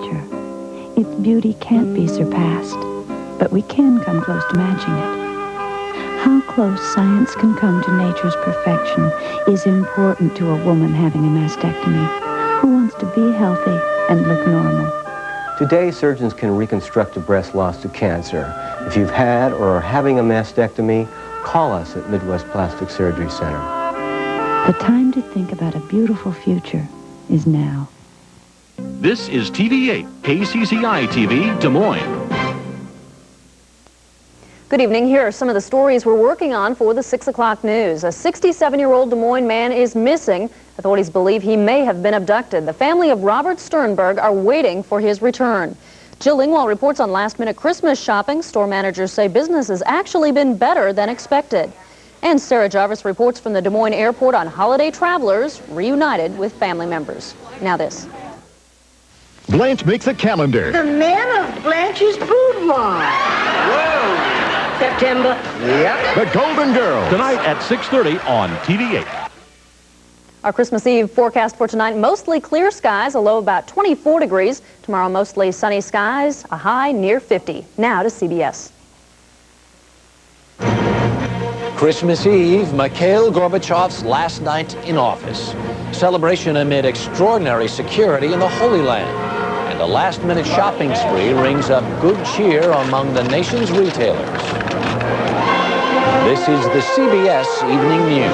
nature. Its beauty can't be surpassed, but we can come close to matching it. How close science can come to nature's perfection is important to a woman having a mastectomy who wants to be healthy and look normal. Today, surgeons can reconstruct a breast lost to cancer. If you've had or are having a mastectomy, call us at Midwest Plastic Surgery Center. The time to think about a beautiful future is now. This is TV8, KCCI TV, Des Moines. Good evening. Here are some of the stories we're working on for the 6 o'clock news. A 67-year-old Des Moines man is missing. Authorities believe he may have been abducted. The family of Robert Sternberg are waiting for his return. Jill Ingwall reports on last-minute Christmas shopping. Store managers say business has actually been better than expected. And Sarah Jarvis reports from the Des Moines airport on holiday travelers reunited with family members. Now this. Blanche makes a calendar. The man of Blanche's boudoir. Whoa! September. Yep. The Golden Girls. Tonight at 6:30 on TV8. Our Christmas Eve forecast for tonight, mostly clear skies, a low about 24 degrees. Tomorrow, mostly sunny skies, a high near 50. Now to CBS. Christmas Eve, Mikhail Gorbachev's last night in office. Celebration amid extraordinary security in the Holy Land. And a last-minute shopping spree rings up good cheer among the nation's retailers. This is the CBS Evening News.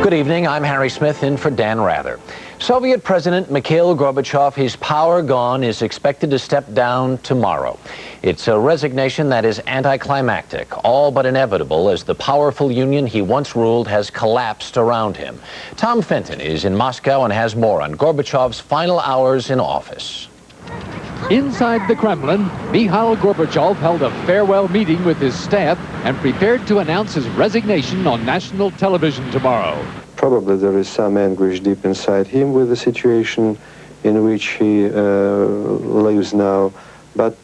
Good evening, I'm Harry Smith in for Dan Rather. Soviet President Mikhail Gorbachev, his power gone, is expected to step down tomorrow. It's a resignation that is anticlimactic, all but inevitable, as the powerful union he once ruled has collapsed around him. Tom Fenton is in Moscow and has more on Gorbachev's final hours in office. Inside the Kremlin, Mikhail Gorbachev held a farewell meeting with his staff and prepared to announce his resignation on national television tomorrow. Probably there is some anguish deep inside him with the situation in which he lives now, but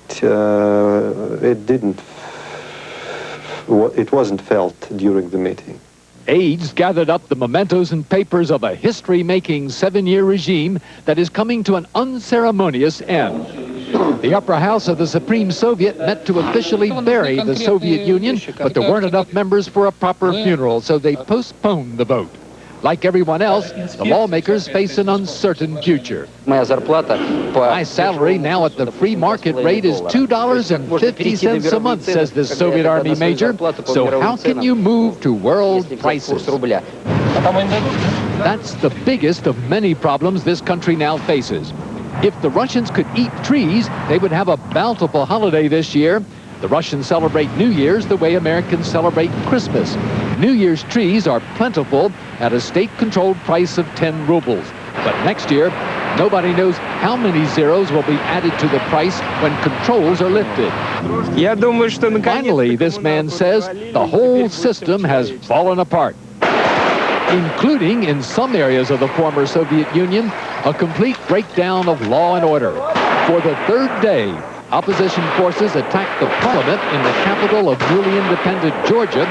it wasn't felt during the meeting. Aides gathered up the mementos and papers of a history-making 7-year regime that is coming to an unceremonious end. The upper house of the Supreme Soviet met to officially bury the Soviet Union, but there weren't enough members for a proper funeral, so they postponed the vote. Like everyone else, the lawmakers face an uncertain future. My salary now at the free market rate is $2.50 a month, says this Soviet Army major. So how can you move to world prices? That's the biggest of many problems this country now faces. If the Russians could eat trees, they would have a bountiful holiday this year. The Russians celebrate New Year's the way Americans celebrate Christmas. New Year's trees are plentiful at a state-controlled price of 10 rubles. But next year, nobody knows how many zeros will be added to the price when controls are lifted. Finally, this man says, the whole system has fallen apart, including in some areas of the former Soviet Union, a complete breakdown of law and order. For the third day, opposition forces attacked the parliament in the capital of newly independent Georgia,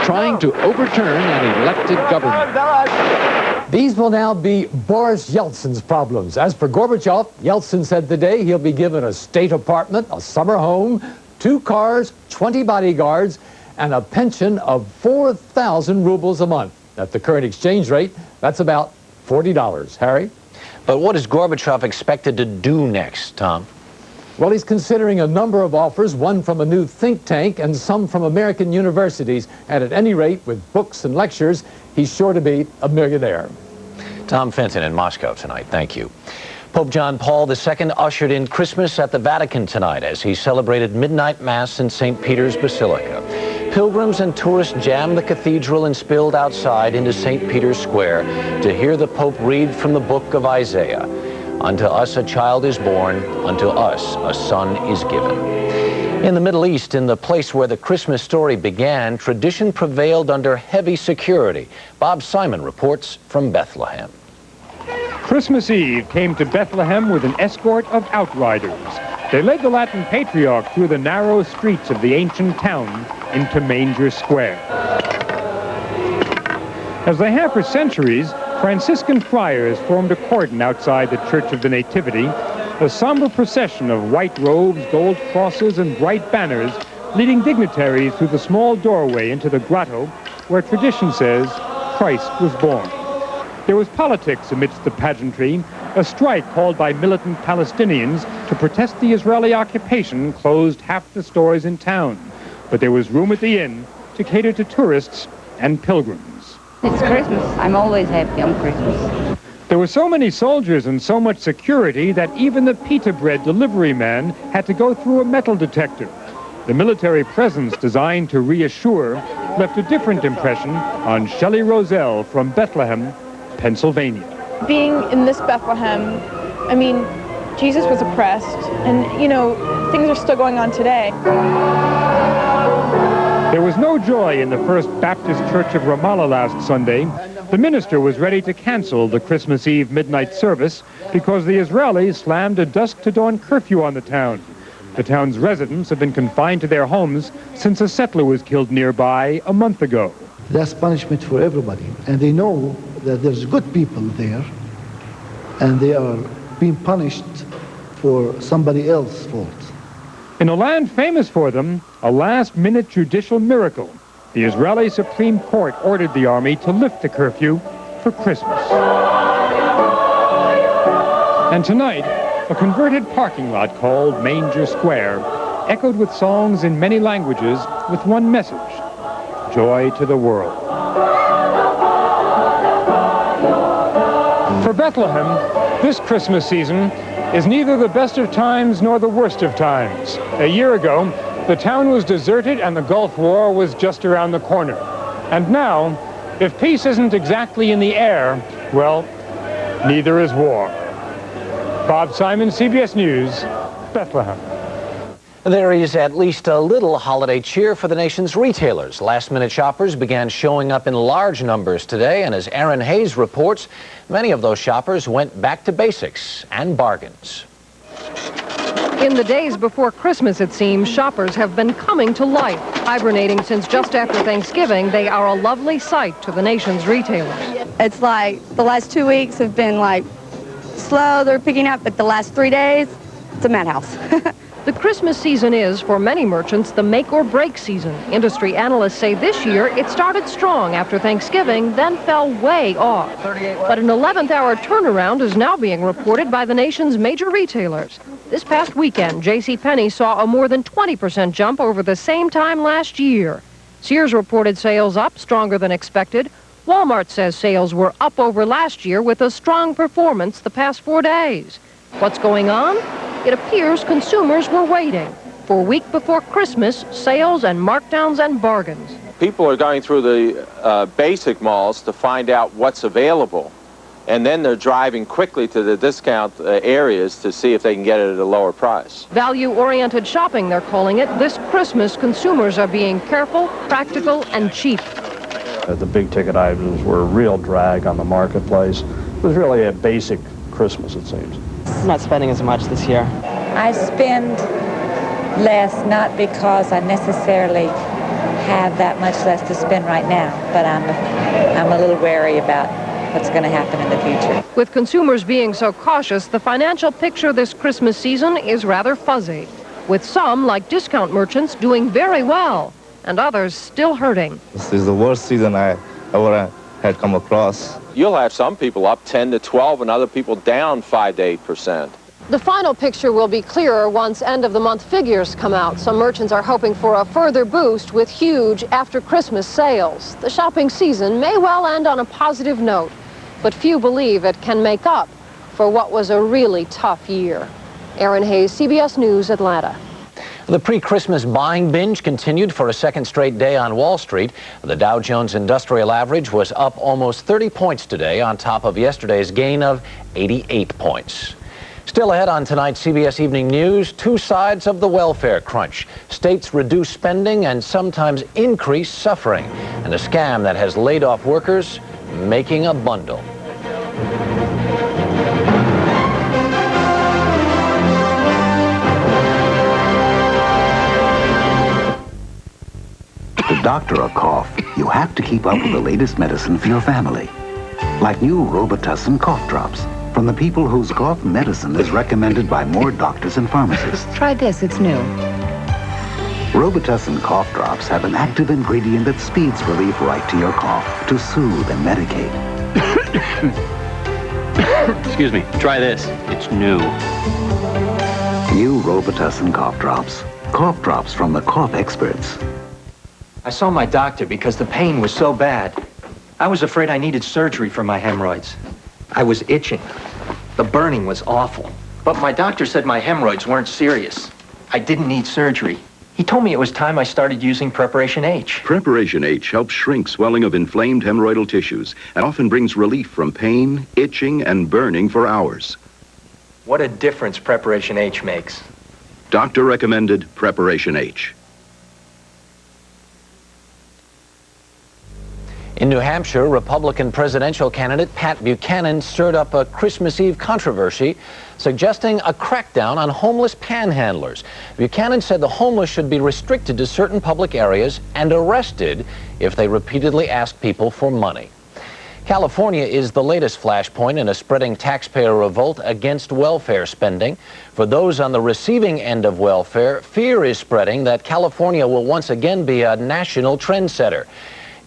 trying to overturn an elected government. These will now be Boris Yeltsin's problems. As for Gorbachev, Yeltsin said today he'll be given a state apartment, a summer home, 2 cars, 20 bodyguards, and a pension of 4,000 rubles a month. At the current exchange rate, that's about $40. Harry? But what is Gorbachev expected to do next, Tom? Well, he's considering a number of offers, one from a new think tank and some from American universities. And at any rate, with books and lectures, he's sure to be a millionaire. Tom Fenton in Moscow tonight. Thank you. Pope John Paul II ushered in Christmas at the Vatican tonight as he celebrated midnight mass in St. Peter's Basilica. Pilgrims and tourists jammed the cathedral and spilled outside into St. Peter's Square to hear the Pope read from the book of Isaiah. Unto us a child is born, unto us a son is given. In the Middle East, in the place where the Christmas story began, tradition prevailed under heavy security. Bob Simon reports from Bethlehem. Christmas Eve came to Bethlehem with an escort of outriders. They led the Latin patriarch through the narrow streets of the ancient town into Manger Square. As they have for centuries, Franciscan friars formed a cordon outside the Church of the Nativity, a somber procession of white robes, gold crosses, and bright banners leading dignitaries through the small doorway into the grotto where tradition says Christ was born. There was politics amidst the pageantry. A strike called by militant Palestinians to protest the Israeli occupation closed half the stores in town. But there was room at the inn to cater to tourists and pilgrims. It's Christmas. I'm always happy on Christmas. There were so many soldiers and so much security that even the pita bread delivery man had to go through a metal detector. The military presence designed to reassure left a different impression on Shelley Roselle from Bethlehem, Pennsylvania. Being in this Bethlehem, I mean, Jesus was oppressed, and, you know, things are still going on today. There was no joy in the First Baptist Church of Ramallah last Sunday. The minister was ready to cancel the Christmas Eve midnight service because the Israelis slammed a dusk to dawn curfew on the town. The town's residents have been confined to their homes since a settler was killed nearby a month ago. That's punishment for everybody, and they know that there's good people there, and they are being punished for somebody else's fault. In a land famous for them, a last-minute judicial miracle, the Israeli Supreme Court ordered the army to lift the curfew for Christmas. And tonight, a converted parking lot called Manger Square echoed with songs in many languages with one message: joy to the world. For Bethlehem, this Christmas season is neither the best of times nor the worst of times. A year ago, the town was deserted and the Gulf War was just around the corner. And now, if peace isn't exactly in the air, well, neither is war. Bob Simon, CBS News, Bethlehem. There is at least a little holiday cheer for the nation's retailers. Last-minute shoppers began showing up in large numbers today, and as Aaron Hayes reports, many of those shoppers went back to basics and bargains. In the days before Christmas, it seems, shoppers have been coming to life. Hibernating since just after Thanksgiving, they are a lovely sight to the nation's retailers. It's like the last 2 weeks have been like slow, they're picking up, but the last 3 days, it's a madhouse. The Christmas season is, for many merchants, the make-or-break season. Industry analysts say this year it started strong after Thanksgiving, then fell way off. But an 11th-hour turnaround is now being reported by the nation's major retailers. This past weekend, JCPenney saw a more than 20% jump over the same time last year. Sears reported sales up stronger than expected. Walmart says sales were up over last year with a strong performance the past 4 days. What's going on? It appears consumers were waiting. For a week before Christmas, sales and markdowns and bargains. People are going through the basic malls to find out what's available, and then they're driving quickly to the discount areas to see if they can get it at a lower price. Value-oriented shopping, they're calling it. This Christmas, consumers are being careful, practical, and cheap. The big-ticket items were a real drag on the marketplace. It was really a basic Christmas, it seems. I'm not spending as much this year. I spend less, not because I necessarily have that much less to spend right now, but I'm a little wary about what's going to happen in the future. With consumers being so cautious, the financial picture this Christmas season is rather fuzzy, with some, like discount merchants, doing very well, and others still hurting. This is the worst season I ever had come across. You'll have some people up 10 to 12 and other people down 5 to 8%. The final picture will be clearer once end-of-the-month figures come out. Some merchants are hoping for a further boost with huge after-Christmas sales. The shopping season may well end on a positive note, but few believe it can make up for what was a really tough year. Aaron Hayes, CBS News, Atlanta. The pre-Christmas buying binge continued for a second straight day on Wall Street. The Dow Jones Industrial Average was up almost 30 points today on top of yesterday's gain of 88 points. Still ahead on tonight's CBS Evening News, two sides of the welfare crunch. States reduce spending and sometimes increase suffering. And a scam that has laid off workers making a bundle. The doctor a cough, you have to keep up with the latest medicine for your family. Like new Robitussin cough drops from the people whose cough medicine is recommended by more doctors and pharmacists. Try this, it's new. Robitussin cough drops have an active ingredient that speeds relief right to your cough to soothe and medicate. Excuse me, try this, it's new. New Robitussin cough drops. Cough drops from the cough experts. I saw my doctor because the pain was so bad. I was afraid I needed surgery for my hemorrhoids. I was itching. The burning was awful. But my doctor said my hemorrhoids weren't serious. I didn't need surgery. He told me it was time I started using Preparation H. Preparation H helps shrink swelling of inflamed hemorrhoidal tissues and often brings relief from pain, itching, and burning for hours. What a difference Preparation H makes. Doctor recommended Preparation H. In New Hampshire, Republican presidential candidate Pat Buchanan stirred up a Christmas Eve controversy, suggesting a crackdown on homeless panhandlers. Buchanan said the homeless should be restricted to certain public areas and arrested if they repeatedly ask people for money. California is the latest flashpoint in a spreading taxpayer revolt against welfare spending. For those on the receiving end of welfare, fear is spreading that California will once again be a national trendsetter.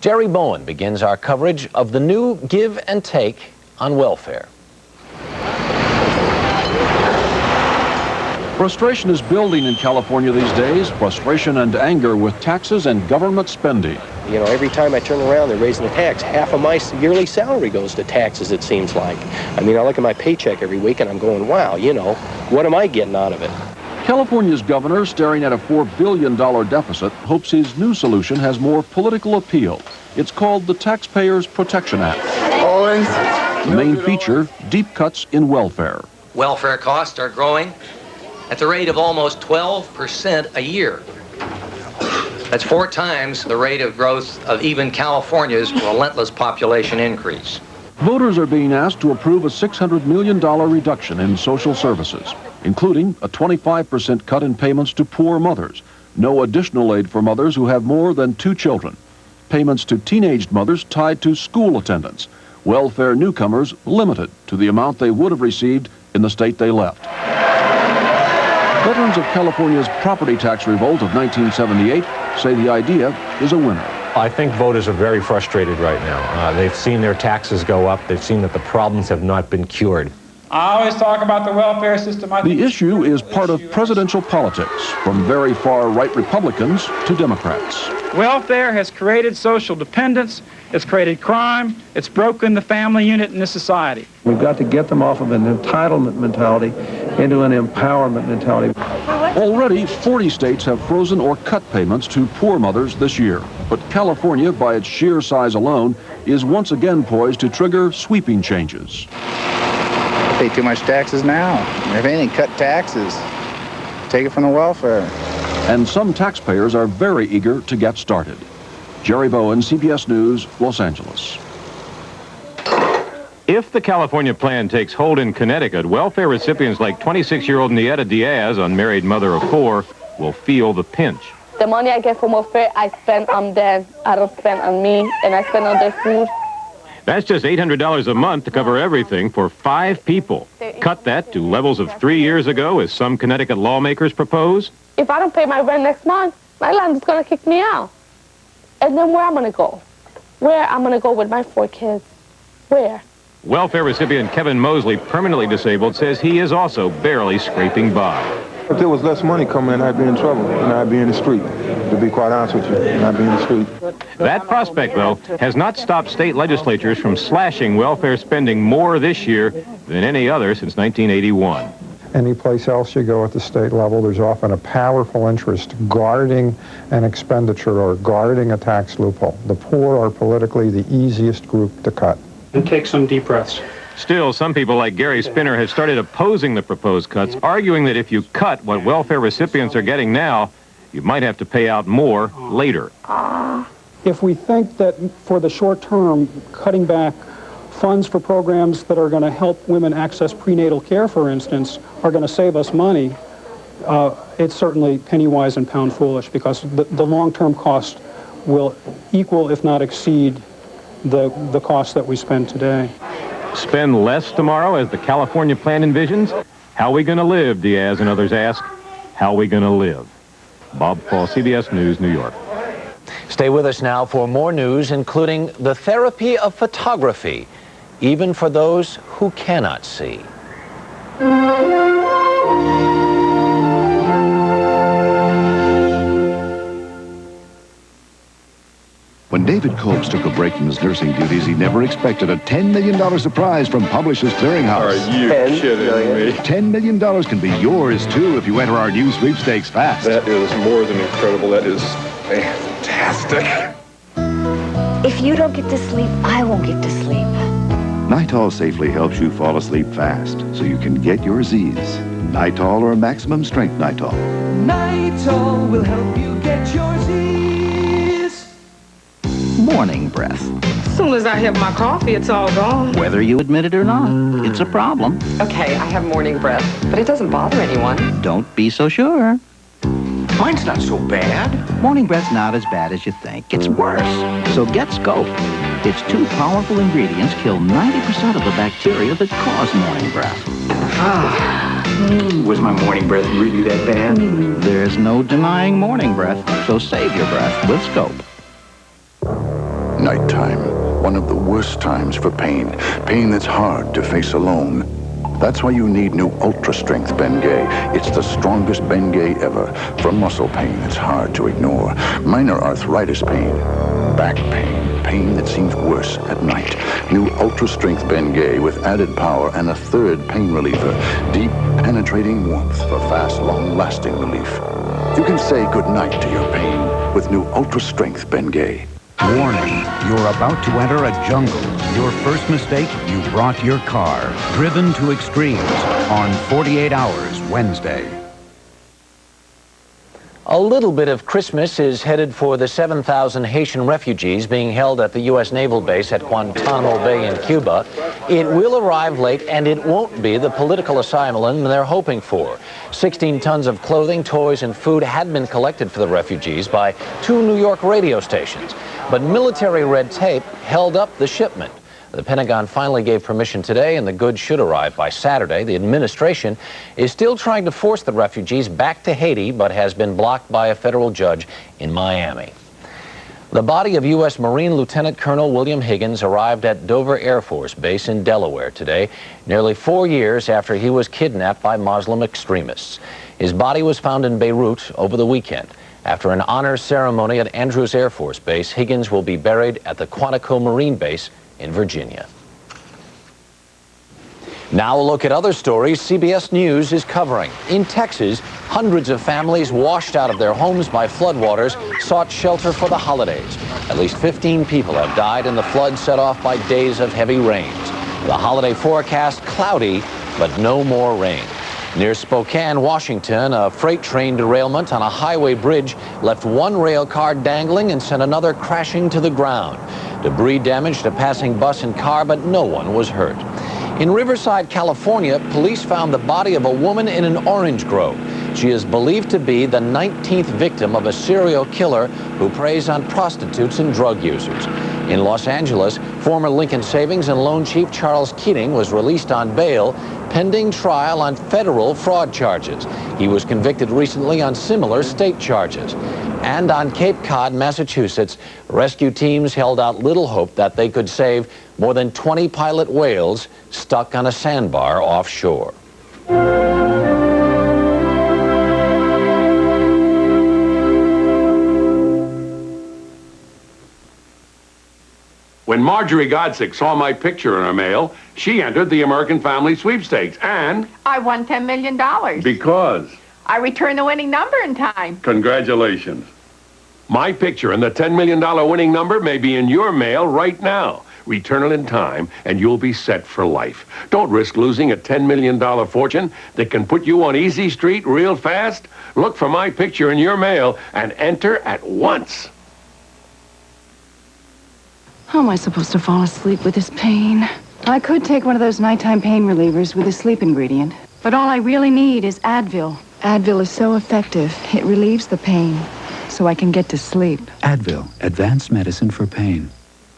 Jerry Bowen begins our coverage of the new give and take on welfare. Frustration is building in California these days, frustration and anger with taxes and government spending. You know, every time I turn around, they're raising the tax. Half of my yearly salary goes to taxes, it seems like. I mean, I look at my paycheck every week and I'm going, wow, you know, what am I getting out of it? California's governor, staring at a $4 billion deficit, hopes his new solution has more political appeal. It's called the Taxpayers Protection Act. The main feature, deep cuts in welfare. Welfare costs are growing at the rate of almost 12% a year. That's 4 times the rate of growth of even California's relentless population increase. Voters are being asked to approve a $600 million reduction in social services, including a 25% cut in payments to poor mothers, no additional aid for mothers who have more than 2 children, payments to teenaged mothers tied to school attendance, welfare newcomers limited to the amount they would have received in the state they left. Veterans of California's property tax revolt of 1978 say the idea is a winner. I think voters are very frustrated right now. They've seen their taxes go up. They've seen that the problems have not been cured. I always talk about the welfare system. The issue is part of presidential politics, from very far right Republicans to Democrats. Welfare has created social dependence, it's created crime, it's broken the family unit in this society. We've got to get them off of an entitlement mentality into an empowerment mentality. Already, 40 states have frozen or cut payments to poor mothers this year. But California, by its sheer size alone, is once again poised to trigger sweeping changes. Pay too much taxes now. If anything, cut taxes. Take it from the welfare. And some taxpayers are very eager to get started. Jerry Bowen, CBS News, Los Angeles. If the California plan takes hold in Connecticut, welfare recipients like 26-year-old Nieta Diaz, unmarried mother of 4, will feel the pinch. The money I get from welfare, I spend on them. I don't spend on me, and I spend on their food. That's just $800 a month to cover everything for 5 people. Cut that to levels of 3 years ago, as some Connecticut lawmakers propose. If I don't pay my rent next month, my landlord's going to kick me out. And then where I'm going to go? Where I'm going to go with my 4 kids? Where? Welfare recipient Kevin Mosley, permanently disabled, says he is also barely scraping by. If there was less money coming in, I'd be in trouble, and I'd be in the street, to be quite honest with you, and I'd be in the street. That prospect, though, has not stopped state legislatures from slashing welfare spending more this year than any other since 1981. Any place else you go at the state level, there's often a powerful interest guarding an expenditure or guarding a tax loophole. The poor are politically the easiest group to cut. And take some deep breaths. Still, some people like Gary Spinner have started opposing the proposed cuts, arguing that if you cut what welfare recipients are getting now, you might have to pay out more later. If we think that for the short term, cutting back funds for programs that are going to help women access prenatal care, for instance, are going to save us money, it's certainly penny wise and pound foolish, because the long-term cost will equal, if not exceed, the costs that we spend today. Spend less tomorrow as the California plan envisions? How we gonna live, Diaz and others ask. How we gonna live? Bob Paul, CBS News, New York. Stay with us now for more news, including the therapy of photography, even for those who cannot see. When David Copes took a break from his nursing duties, he never expected a $10 million surprise from Publishers Clearinghouse. Are you kidding me? $10 million can be yours, too, if you enter our new sweepstakes fast. That is more than incredible. That is fantastic. If you don't get to sleep, I won't get to sleep. Nytol safely helps you fall asleep fast, so you can get your Z's. Nytol or maximum strength Nytol. Nytol will help you get your Z's. Morning breath. As soon as I have my coffee, it's all gone. Whether you admit it or not, it's a problem. Okay, I have morning breath, but it doesn't bother anyone. Don't be so sure. Mine's not so bad. Morning breath's not as bad as you think. It's worse. So get Scope. Its two powerful ingredients kill 90% of the bacteria that cause morning breath. Was my morning breath really that bad? There's no denying morning breath, so save your breath with Scope. Nighttime, one of the worst times for pain. Pain that's hard to face alone. That's why you need new Ultra Strength Bengay. It's the strongest Bengay ever. For muscle pain that's hard to ignore. Minor arthritis pain. Back pain. Pain that seems worse at night. New Ultra Strength Bengay with added power and a third pain reliever. Deep, penetrating warmth for fast, long-lasting relief. You can say goodnight to your pain with new Ultra Strength Bengay. Warning, you're about to enter a jungle. Your first mistake, you brought your car. Driven to extremes on 48 Hours, Wednesday. A little bit of Christmas is headed for the 7,000 Haitian refugees being held at the U.S. Naval Base at Guantanamo Bay in Cuba. It will arrive late, and it won't be the political asylum they're hoping for. 16 tons of clothing, toys, and food had been collected for the refugees by 2 New York radio stations. But military red tape held up the shipment. The Pentagon finally gave permission today, and the goods should arrive by Saturday. The administration is still trying to force the refugees back to Haiti, but has been blocked by a federal judge in Miami. The body of U.S. Marine Lieutenant Colonel William Higgins arrived at Dover Air Force Base in Delaware today, nearly 4 years after he was kidnapped by Muslim extremists. His body was found in Beirut over the weekend. After an honors ceremony at Andrews Air Force Base, Higgins will be buried at the Quantico Marine Base in Virginia. Now a look at other stories CBS News is covering. In Texas, hundreds of families washed out of their homes by floodwaters sought shelter for the holidays. At least 15 people have died in the flood set off by days of heavy rains. The holiday forecast cloudy, but no more rain. Near Spokane, Washington, a freight train derailment on a highway bridge left one rail car dangling and sent another crashing to the ground. Debris damaged a passing bus and car, but no one was hurt. In Riverside, California, police found the body of a woman in an orange grove. She is believed to be the 19th victim of a serial killer who preys on prostitutes and drug users. In Los Angeles, former Lincoln Savings and Loan Chief Charles Keating was released on bail pending trial on federal fraud charges. He was convicted recently on similar state charges. And on Cape Cod, Massachusetts, rescue teams held out little hope that they could save more than 20 pilot whales stuck on a sandbar offshore. When Marjorie Godsick saw my picture in her mail, she entered the American Family Sweepstakes, and... I won $10 million. Because... I returned the winning number in time. Congratulations. My picture and the $10 million winning number may be in your mail right now. Return it in time, and you'll be set for life. Don't risk losing a $10 million fortune that can put you on Easy Street real fast. Look for my picture in your mail and enter at once. How am I supposed to fall asleep with this pain? I could take one of those nighttime pain relievers with a sleep ingredient, but all I really need is Advil. Advil is so effective, it relieves the pain, so I can get to sleep. Advil, advanced medicine for pain.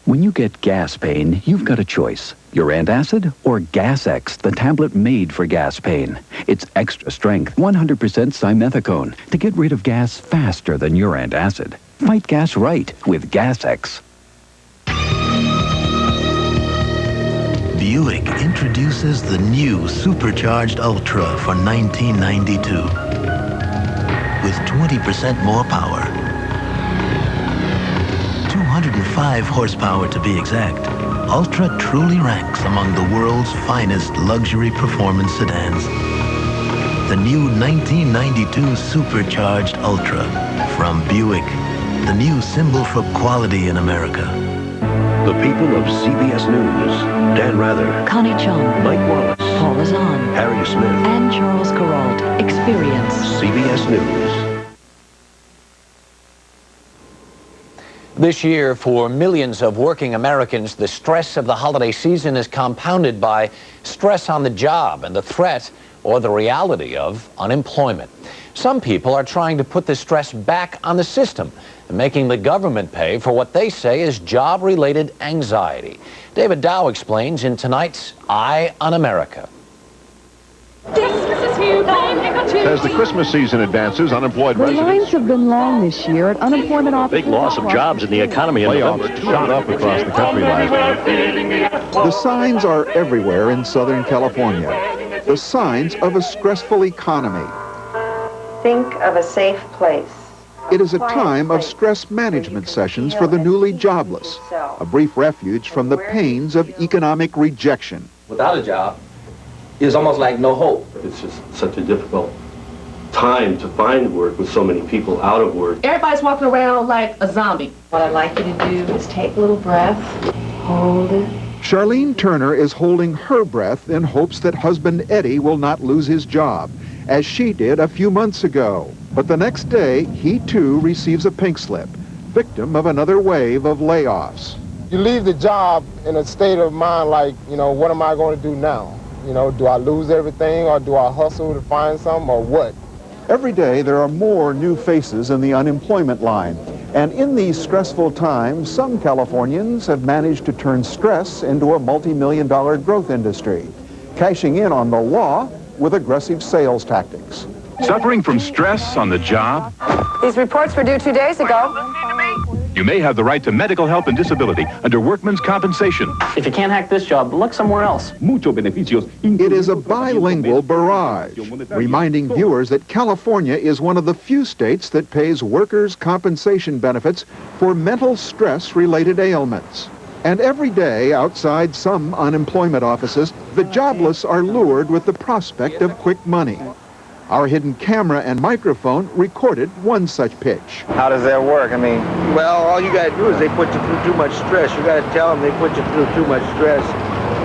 When you get gas pain, you've got a choice. Your antacid or Gas X, the tablet made for gas pain. It's extra strength, 100% simethicone to get rid of gas faster than your antacid. Fight gas right with Gas X. Buick introduces the new supercharged Ultra for 1992 with 20% more power. 205 horsepower to be exact. Ultra truly ranks among the world's finest luxury performance sedans. The new 1992 supercharged Ultra from Buick, the new symbol for quality in America. The people of CBS News. Dan Rather, Connie Chung, Mike Wallace, Paul Azan, Harry Smith, and Charles Kuralt. Experience CBS News. This year, for millions of working Americans, the stress of the holiday season is compounded by stress on the job and the threat or the reality of unemployment. Some people are trying to put the stress back on the system and making the government pay for what they say is job-related anxiety. David Dow explains in tonight's Eye on America. As the Christmas season advances, unemployed The residents... lines have been long this year at unemployment offices. Big loss of jobs in the economy. Layoffs shot up across the country last year. The signs are everywhere in Southern California. The signs of a stressful economy. Think of a safe place. It is a time of stress management sessions for the newly jobless, a brief refuge from the pains of economic rejection. Without a job, it's almost like no hope. It's just such a difficult time to find work with so many people out of work. Everybody's walking around like a zombie. What I'd like you to do is take a little breath, hold it. Charlene Turner is holding her breath in hopes that husband Eddie will not lose his job, as she did a few months ago. But the next day, he too receives a pink slip, victim of another wave of layoffs. You leave the job in a state of mind like, what am I going to do now? Do I lose everything, or do I hustle to find something, or what? Every day there are more new faces in the unemployment line. And in these stressful times, some Californians have managed to turn stress into a multi-million-dollar growth industry, cashing in on the law with aggressive sales tactics. Suffering from stress on the job? These reports were due 2 days ago. You may have the right to medical help and disability under workman's compensation. If you can't hack this job, look somewhere else. It is a bilingual barrage, reminding viewers that California is one of the few states that pays workers' compensation benefits for mental stress-related ailments. And every day outside some unemployment offices, the jobless are lured with the prospect of quick money. Our hidden camera and microphone recorded one such pitch. How does that work? Well, all you got to do is they put you through too much stress. You got to tell them they put you through too much stress,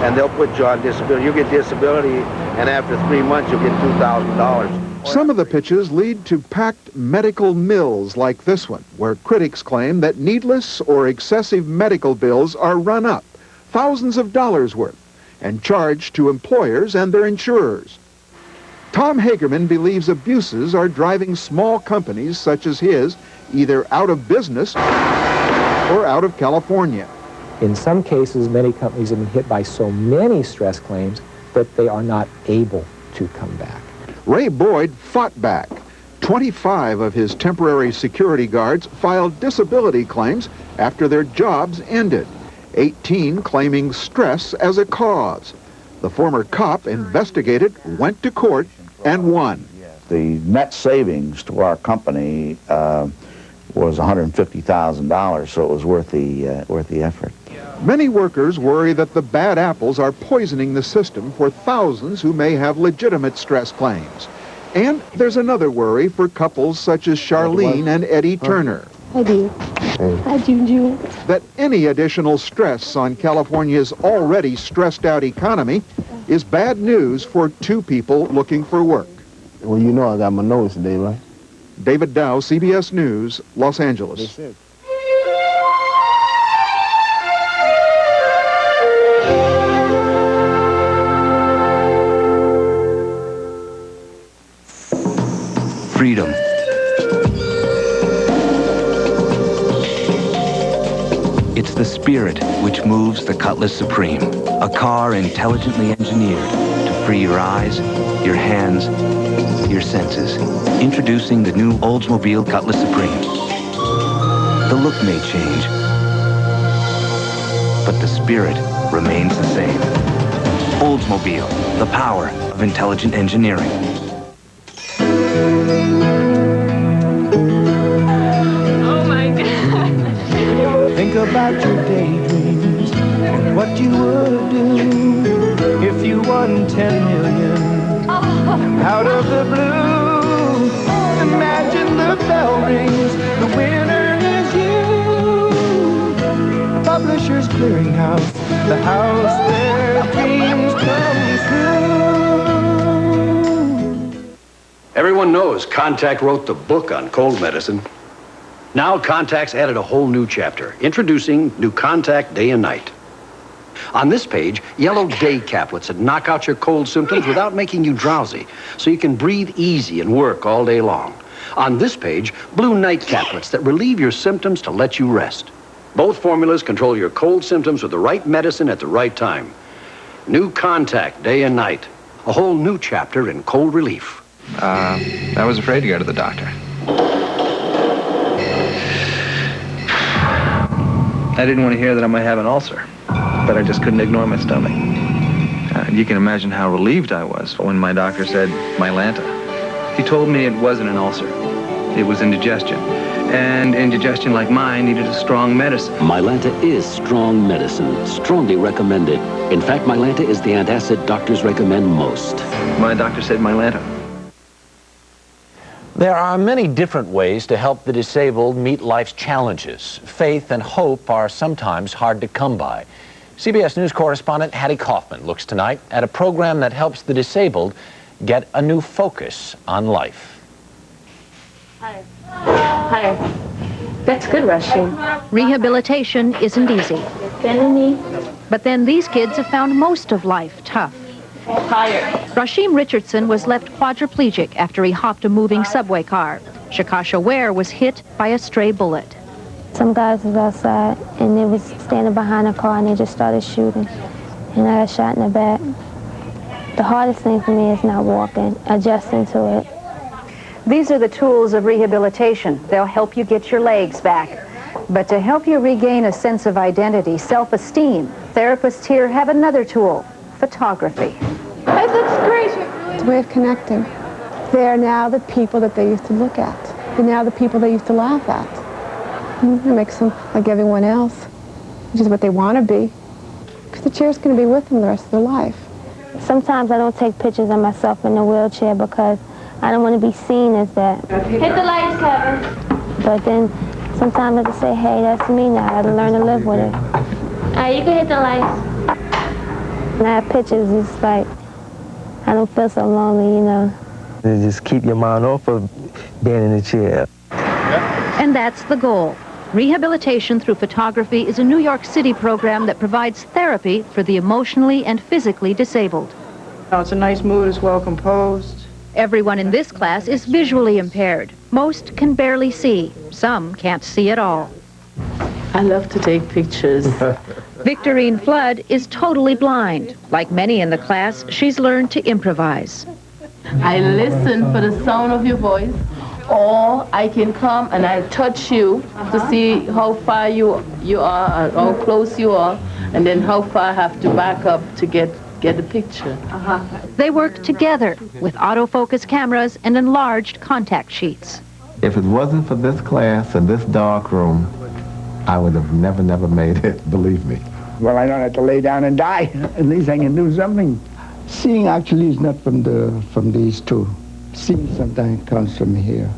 and they'll put you on disability. You get disability, and after 3 months, you'll get $2,000. Some of the pitches lead to packed medical mills like this one, where critics claim that needless or excessive medical bills are run up, thousands of dollars worth, and charged to employers and their insurers. Tom Hagerman believes abuses are driving small companies such as his either out of business or out of California. In some cases, many companies have been hit by so many stress claims that they are not able to come back. Ray Boyd fought back. 25 of his temporary security guards filed disability claims after their jobs ended, 18 claiming stress as a cause. The former cop investigated, went to court, and won. The net savings to our company was $150,000, so it was worth the effort. Many workers worry that the bad apples are poisoning the system for thousands who may have legitimate stress claims. And there's another worry for couples such as Charlene and Eddie Turner. Hi, dear. Hi, Juju. That any additional stress on California's already stressed-out economy is bad news for two people looking for work. Well, you know I got my nose today, right? David Dow, CBS News, Los Angeles. Freedom. It's the spirit which moves the Cutlass Supreme, a car intelligently engineered to free your eyes, your hands, your senses. Introducing the new Oldsmobile Cutlass Supreme. The look may change, but the spirit remains the same. Oldsmobile, the power of intelligent engineering. Oh my God. Think about your daydreams and what you would do if you won 10 million out of the blue. Imagine the bell rings, the winner is you. Publishers Clearinghouse, the house where dreams come true. Everyone knows Contact wrote the book on cold medicine. Now Contact's added a whole new chapter, introducing new Contact Day and Night. On this page, yellow day caplets that knock out your cold symptoms without making you drowsy, so you can breathe easy and work all day long. On this page, blue night caplets that relieve your symptoms to let you rest. Both formulas control your cold symptoms with the right medicine at the right time. New Contact Day and Night, a whole new chapter in cold relief. I was afraid to go to the doctor. I didn't want to hear that I might have an ulcer, but I just couldn't ignore my stomach. You can imagine how relieved I was when my doctor said Mylanta. He told me it wasn't an ulcer. It was indigestion. And indigestion like mine needed a strong medicine. Mylanta is strong medicine, strongly recommended. In fact, Mylanta is the antacid doctors recommend most. My doctor said Mylanta. There are many different ways to help the disabled meet life's challenges. Faith and hope are sometimes hard to come by. CBS News correspondent Hattie Kaufman looks tonight at a program that helps the disabled get a new focus on life. Hi. Hi. That's good, Rasheen. Rehabilitation isn't easy. Bend the knee. But then these kids have found most of life tough. Higher. Rasheem Richardson was left quadriplegic after he hopped a moving subway car. Shakasha Ware was hit by a stray bullet. Some guys was outside, and they was standing behind a car, and they just started shooting. And I got shot in the back. The hardest thing for me is not walking, adjusting to it. These are the tools of rehabilitation. They'll help you get your legs back. But to help you regain a sense of identity, self-esteem, therapists here have another tool, photography. That looks great. It's a way of connecting. They're now the people that they used to look at. They're now the people they used to laugh at. It makes them like everyone else, which is what they want to be. Because the chair's going to be with them the rest of their life. Sometimes I don't take pictures of myself in the wheelchair because I don't want to be seen as that. Hit the lights, Kevin. But then sometimes I have to say, hey, that's me now. I have to learn to live with it. All right, you can hit the lights. When I have pictures, it's like, I don't feel so lonely, you know. Just keep your mind off of being in the chair. And that's the goal. Rehabilitation through photography is a New York City program that provides therapy for the emotionally and physically disabled. Oh, it's a nice mood, it's well composed. Everyone in this class is visually impaired. Most can barely see. Some can't see at all. I love to take pictures. Victorine Flood is totally blind. Like many in the class, she's learned to improvise. I listen for the sound of your voice, or I can come and I touch you to see how far you are, how close you are, and then how far I have to back up to get the picture. They work together with autofocus cameras and enlarged contact sheets. If it wasn't for this class and this dark room, I would have never made it, believe me. Well, I don't have to lay down and die. At least I can do something. Seeing actually is not from these two. Seeing sometimes comes from here.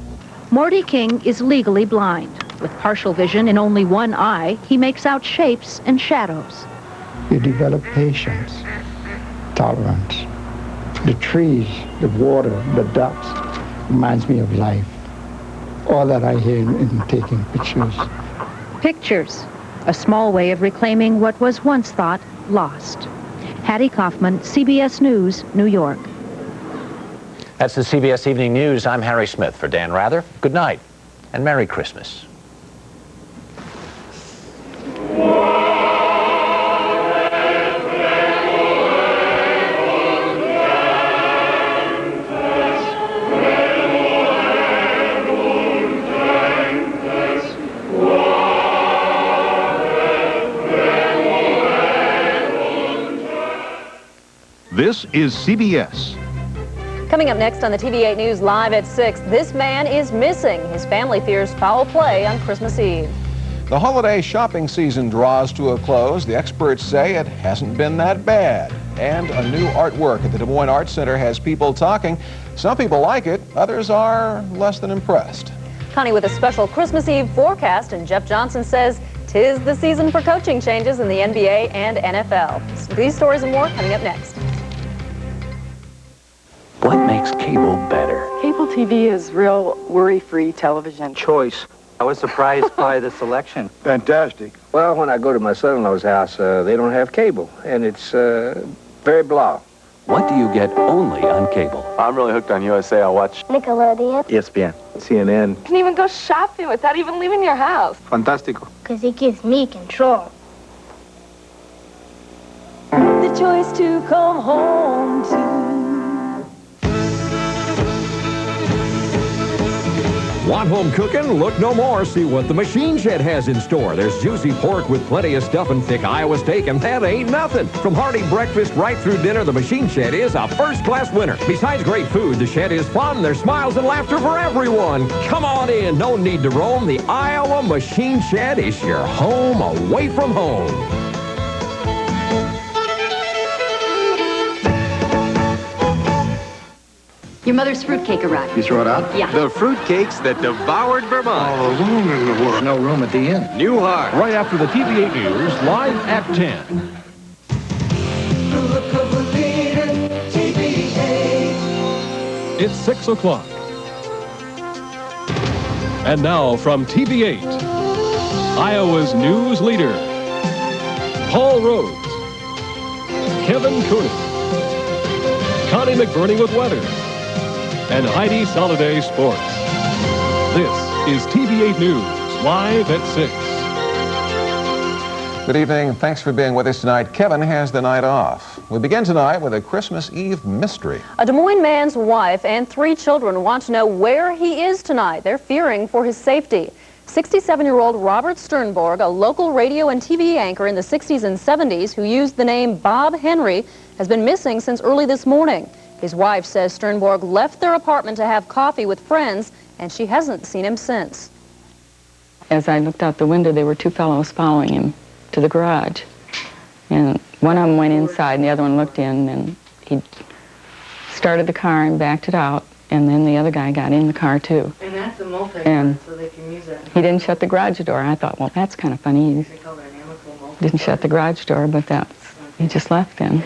Morty King is legally blind. With partial vision in only one eye, he makes out shapes and shadows. You develop patience, tolerance. The trees, the water, the ducks reminds me of life. All that I hear in taking pictures. Pictures, a small way of reclaiming what was once thought lost. Hattie Kaufman, CBS News, New York. That's the CBS Evening News. I'm Harry Smith. For Dan Rather, good night and Merry Christmas. This is CBS. Coming up next on the TV8 News Live at 6, this man is missing. His family fears foul play on Christmas Eve. The holiday shopping season draws to a close. The experts say it hasn't been that bad. And a new artwork at the Des Moines Art Center has people talking. Some people like it, others are less than impressed. Connie with a special Christmas Eve forecast, and Jeff Johnson says 'tis the season for coaching changes in the NBA and NFL. These stories and more coming up next. What makes cable better? Cable TV is real worry-free television. Choice. I was surprised by the selection. Fantastic. Well, when I go to my son-in-law's house, they don't have cable, and it's very blah. What do you get only on cable? I'm really hooked on USA. I'll watch Nickelodeon. ESPN, CNN. You can even go shopping without even leaving your house. Fantastico. Because it gives me control. The choice to come home to. Want home cooking? Look no more. See what the Machine Shed has in store. There's juicy pork with plenty of stuff and thick Iowa steak, and that ain't nothing. From hearty breakfast right through dinner, the Machine Shed is a first-class winner. Besides great food, the Shed is fun. There's smiles and laughter for everyone. Come on in. No need to roam. The Iowa Machine Shed is your home away from home. Your mother's fruitcake arrived. You throw it out? Yeah. The fruitcakes that devoured Vermont. All the room in the world. No room at the inn. New Heart. Right after the TV8 News, live at 10. It's 6 o'clock. And now from TV8, Iowa's news leader, Paul Rhodes, Kevin Cooney, Connie McBurney with weather, and Heidi Soliday Sports. This is TV8 News, live at 6. Good evening. Thanks for being with us tonight. Kevin has the night off. We begin tonight with a Christmas Eve mystery. A Des Moines man's wife and 3 children want to know where he is tonight. They're fearing for his safety. 67-year-old Robert Sternborg, a local radio and TV anchor in the 60s and 70s who used the name Bob Henry, has been missing since early this morning. His wife says Sternborg left their apartment to have coffee with friends, and she hasn't seen him since. As I looked out the window, there were 2 fellows following him to the garage. And one of them went inside, and the other one looked in, and he started the car and backed it out, and then the other guy got in the car, too. And that's a And so they can use it. he didn't shut the garage door. I thought, well, that's kind of funny. He didn't shut the garage door, but he just left then.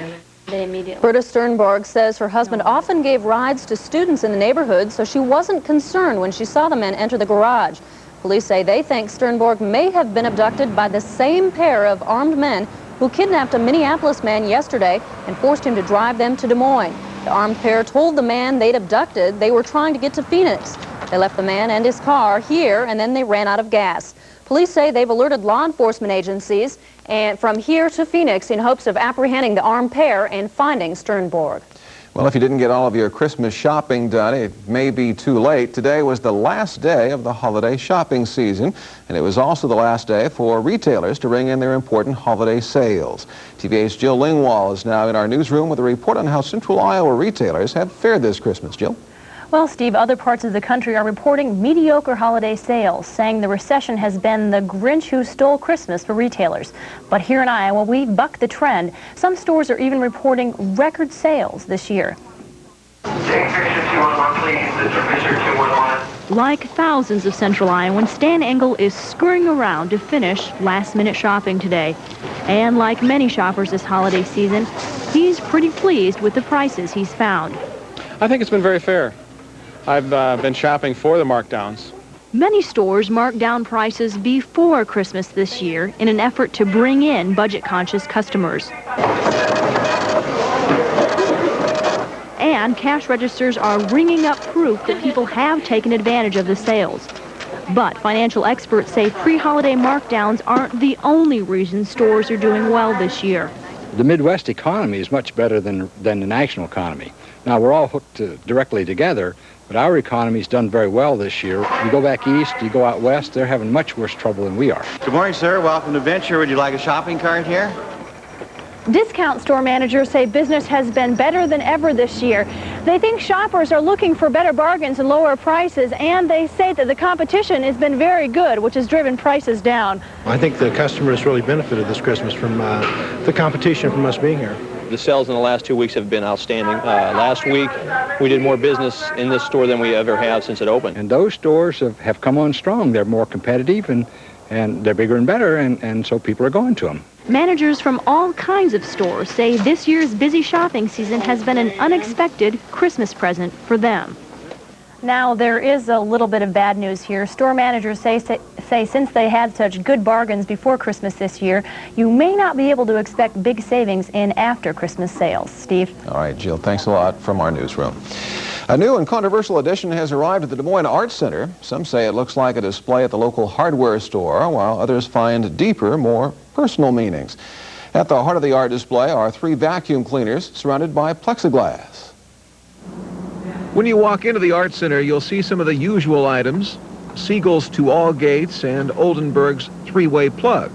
Britta Sternborg says her husband often gave rides to students in the neighborhood, so she wasn't concerned when she saw the men enter the garage. Police say they think Sternborg may have been abducted by the same pair of armed men who kidnapped a Minneapolis man yesterday and forced him to drive them to Des Moines. The armed pair told the man they'd abducted they were trying to get to Phoenix. They left the man and his car here, and then they ran out of gas. Police say they've alerted law enforcement agencies and from here to Phoenix in hopes of apprehending the armed pair and finding Sternborg. Well, if you didn't get all of your Christmas shopping done, it may be too late. Today was the last day of the holiday shopping season, and it was also the last day for retailers to ring in their important holiday sales. TV8's Jill Lingwall is now in our newsroom with a report on how Central Iowa retailers have fared this Christmas. Jill? Well, Steve, other parts of the country are reporting mediocre holiday sales, saying the recession has been the Grinch who stole Christmas for retailers. But here in Iowa, we've bucked the trend. Some stores are even reporting record sales this year. Take picture 211, please. This is picture 211. Like thousands of Central Iowans, Stan Engel is scurrying around to finish last-minute shopping today. And like many shoppers this holiday season, he's pretty pleased with the prices he's found. I think it's been very fair. I've been shopping for the markdowns. Many stores marked down prices before Christmas this year in an effort to bring in budget-conscious customers. And cash registers are ringing up proof that people have taken advantage of the sales. But financial experts say pre-holiday markdowns aren't the only reason stores are doing well this year. The Midwest economy is much better than the national economy. Now, we're all hooked directly together, but our economy's done very well this year. You go back east, you go out west, they're having much worse trouble than we are. Good morning, sir. Welcome to Venture. Would you like a shopping cart here? Discount store managers say business has been better than ever this year. They think shoppers are looking for better bargains and lower prices, and they say that the competition has been very good, which has driven prices down. I think the customers really benefited this Christmas from the competition from us being here. The sales in the last 2 weeks have been outstanding. Last week, we did more business in this store than we ever have since it opened. And those stores have come on strong. They're more competitive, and they're bigger and better, and so people are going to them. Managers from all kinds of stores say this year's busy shopping season has been an unexpected Christmas present for them. Now, there is a little bit of bad news here. Store managers say since they had such good bargains before Christmas this year, you may not be able to expect big savings in after Christmas sales. Steve? All right, Jill, thanks a lot from our newsroom. A new and controversial addition has arrived at the Des Moines Arts Center. Some say it looks like a display at the local hardware store, while others find deeper, more personal meanings. At the heart of the art display are 3 vacuum cleaners surrounded by plexiglass. When you walk into the Art Center, you'll see some of the usual items: Siegel's To All Gates and Oldenburg's 3-way plug.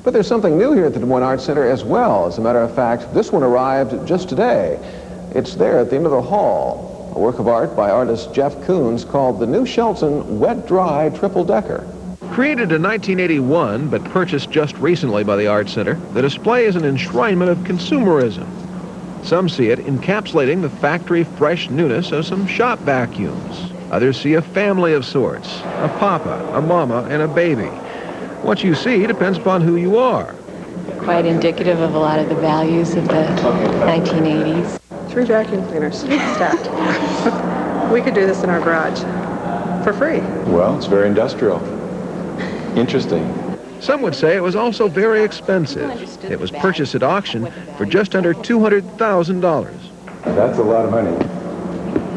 But there's something new here at the Des Moines Art Center as well. As a matter of fact, this one arrived just today. It's there at the end of the hall. A work of art by artist Jeff Koons called the New Shelton Wet Dry Triple Decker. Created in 1981 but purchased just recently by the Art Center, the display is an enshrinement of consumerism. Some see it encapsulating the factory fresh newness of some shop vacuums. Others see a family of sorts: a papa, a mama, and a baby. What you see depends upon who you are. Quite indicative of a lot of the values of the 1980s. 3 vacuum cleaners stacked. We could do this in our garage for free. Well, it's very industrial. Interesting. Some would say it was also very expensive. It was purchased at auction for just under $200,000. That's a lot of money.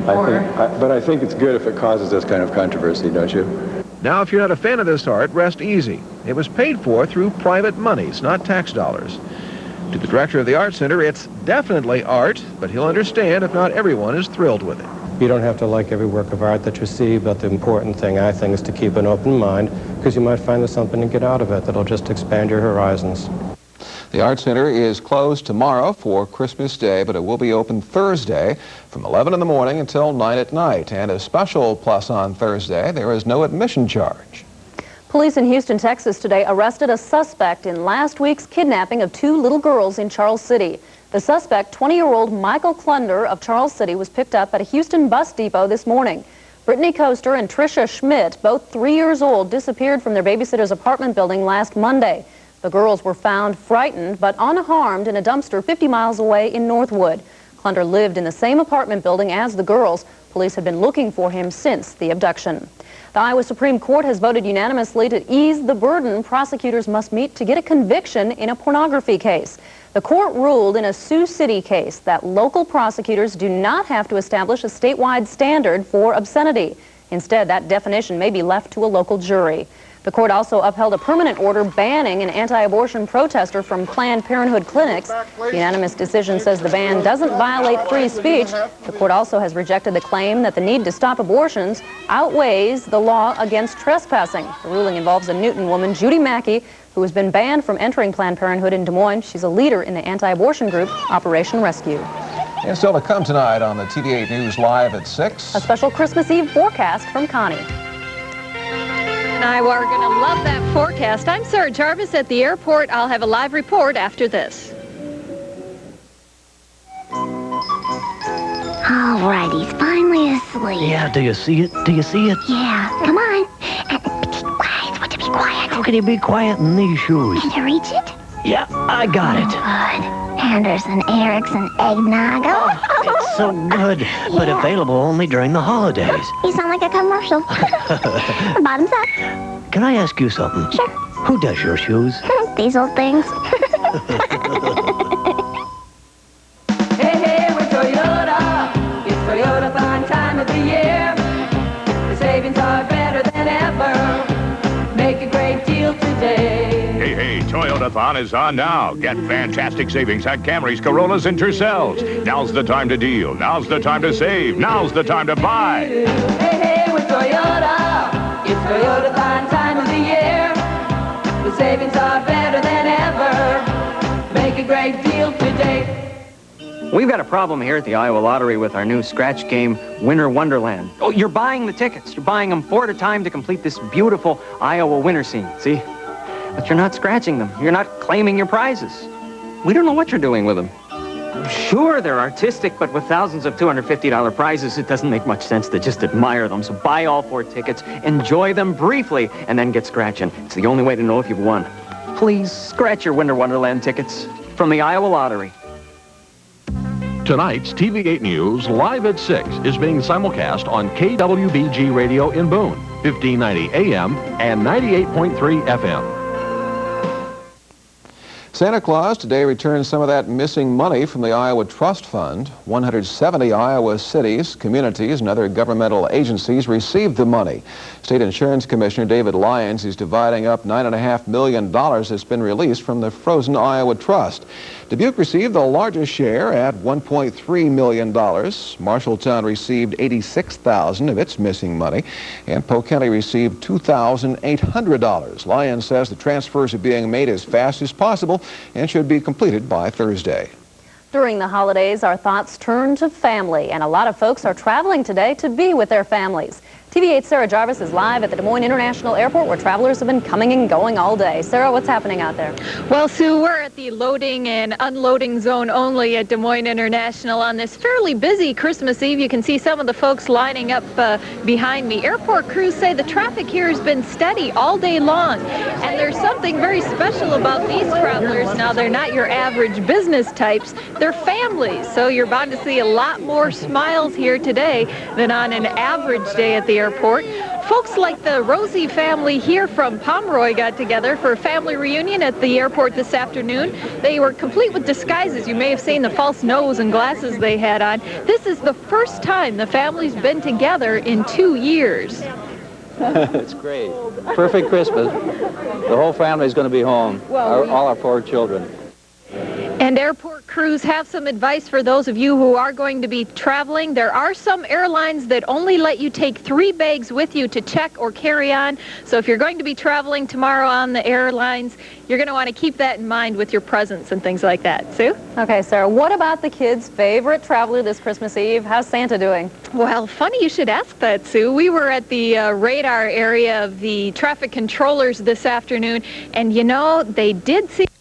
But I think it's good if it causes this kind of controversy, don't you? Now, if you're not a fan of this art, rest easy. It was paid for through private monies, not tax dollars. To the director of the Art Center, it's definitely art, but he'll understand if not everyone is thrilled with it. You don't have to like every work of art that you see, but the important thing, I think, is to keep an open mind, because you might find there's something to get out of it that'll just expand your horizons. The Art Center is closed tomorrow for Christmas Day, but it will be open Thursday from 11 in the morning until 9 at night. And a special plus on Thursday, there is no admission charge. Police in Houston, Texas today arrested a suspect in last week's kidnapping of 2 little girls in Charles City. The suspect, 20-year-old Michael Klunder of Charles City, was picked up at a Houston bus depot this morning. Brittany Coaster and Tricia Schmidt, both 3 years old, disappeared from their babysitter's apartment building last Monday. The girls were found frightened but unharmed in a dumpster 50 miles away in Northwood. Klunder lived in the same apartment building as the girls. Police have been looking for him since the abduction. The Iowa Supreme Court has voted unanimously to ease the burden prosecutors must meet to get a conviction in a pornography case. The court ruled in a Sioux City case that local prosecutors do not have to establish a statewide standard for obscenity. Instead, that definition may be left to a local jury. The court also upheld a permanent order banning an anti-abortion protester from Planned Parenthood clinics. The unanimous decision says the ban doesn't violate free speech. The court also has rejected the claim that the need to stop abortions outweighs the law against trespassing. The ruling involves a Newton woman, Judy Mackey, who has been banned from entering Planned Parenthood in Des Moines. She's a leader in the anti-abortion group Operation Rescue. And still to come tonight on the TV8 News Live at 6. A special Christmas Eve forecast from Connie. I are going to love that forecast. I'm Sarah Jarvis at the airport. I'll have a live report after this. All right, he's finally asleep. Yeah, do you see it? Do you see it? Yeah, come on. Be quiet. What to be quiet? How can you be quiet in these shoes? Can you reach it? Yeah, I got it. Good. Anderson, Erickson, eggnog. It's so good, but available only during the holidays. You sound like a commercial. Bottoms up. Can I ask you something? Sure. Who does your shoes? These old things. Hey, hey, we're Toyota. It's Toyota fun time of the year. The savings are better than ever. Make a great deal today. Hey, hey, Toyotathon is on now. Get fantastic savings at Camrys, Corollas, and Tercels. Now's the time to deal. Now's the time to save. Now's the time to buy. Hey, hey, we're Toyota. It's Toyotathon time of the year. The savings are better than ever. Make a great deal We've got a problem here at the Iowa Lottery with our new scratch game, Winter Wonderland. Oh, you're buying the tickets. You're buying them 4 at a time to complete this beautiful Iowa winter scene, see? But you're not scratching them. You're not claiming your prizes. We don't know what you're doing with them. Sure, they're artistic, but with thousands of $250 prizes, it doesn't make much sense to just admire them. So buy all 4 tickets, enjoy them briefly, and then get scratching. It's the only way to know if you've won. Please scratch your Winter Wonderland tickets from the Iowa Lottery. Tonight's TV8 News, live at 6, is being simulcast on KWBG Radio in Boone, 1590 AM and 98.3 FM. Santa Claus today returned some of that missing money from the Iowa Trust Fund. 170 Iowa cities, communities, and other governmental agencies received the money. State Insurance Commissioner David Lyons is dividing up $9.5 million that's been released from the frozen Iowa Trust. Dubuque received the largest share at $1.3 million. Marshalltown received $86,000 of its missing money, and Polk County received $2,800. Lyons says the transfers are being made as fast as possible and should be completed by Thursday. During the holidays, our thoughts turn to family, and a lot of folks are traveling today to be with their families. TV8's Sarah Jarvis is live at the Des Moines International Airport, where travelers have been coming and going all day. Sarah, what's happening out there? Well, Sue, we're at the loading and unloading zone only at Des Moines International on this fairly busy Christmas Eve. You can see some of the folks lining up behind me. Airport crews say the traffic here has been steady all day long, and there's something very special about these travelers. Now, they're not your average business types. They're families, so you're bound to see a lot more smiles here today than on an average day at the airport. Folks like the Rosie family here from Pomeroy got together for a family reunion at the airport this afternoon. They were complete with disguises. You may have seen the false nose and glasses they had on. This is the first time the family's been together in 2 years. It's great. Perfect Christmas. The whole family's going to be home. All our 4 children. And airport crews have some advice for those of you who are going to be traveling. There are some airlines that only let you take 3 bags with you to check or carry on. So if you're going to be traveling tomorrow on the airlines, you're going to want to keep that in mind with your presents and things like that. Sue? Okay, Sarah, what about the kids' favorite traveler this Christmas Eve? How's Santa doing? Well, funny you should ask that, Sue. We were at the radar area of the traffic controllers this afternoon, and you know, they did see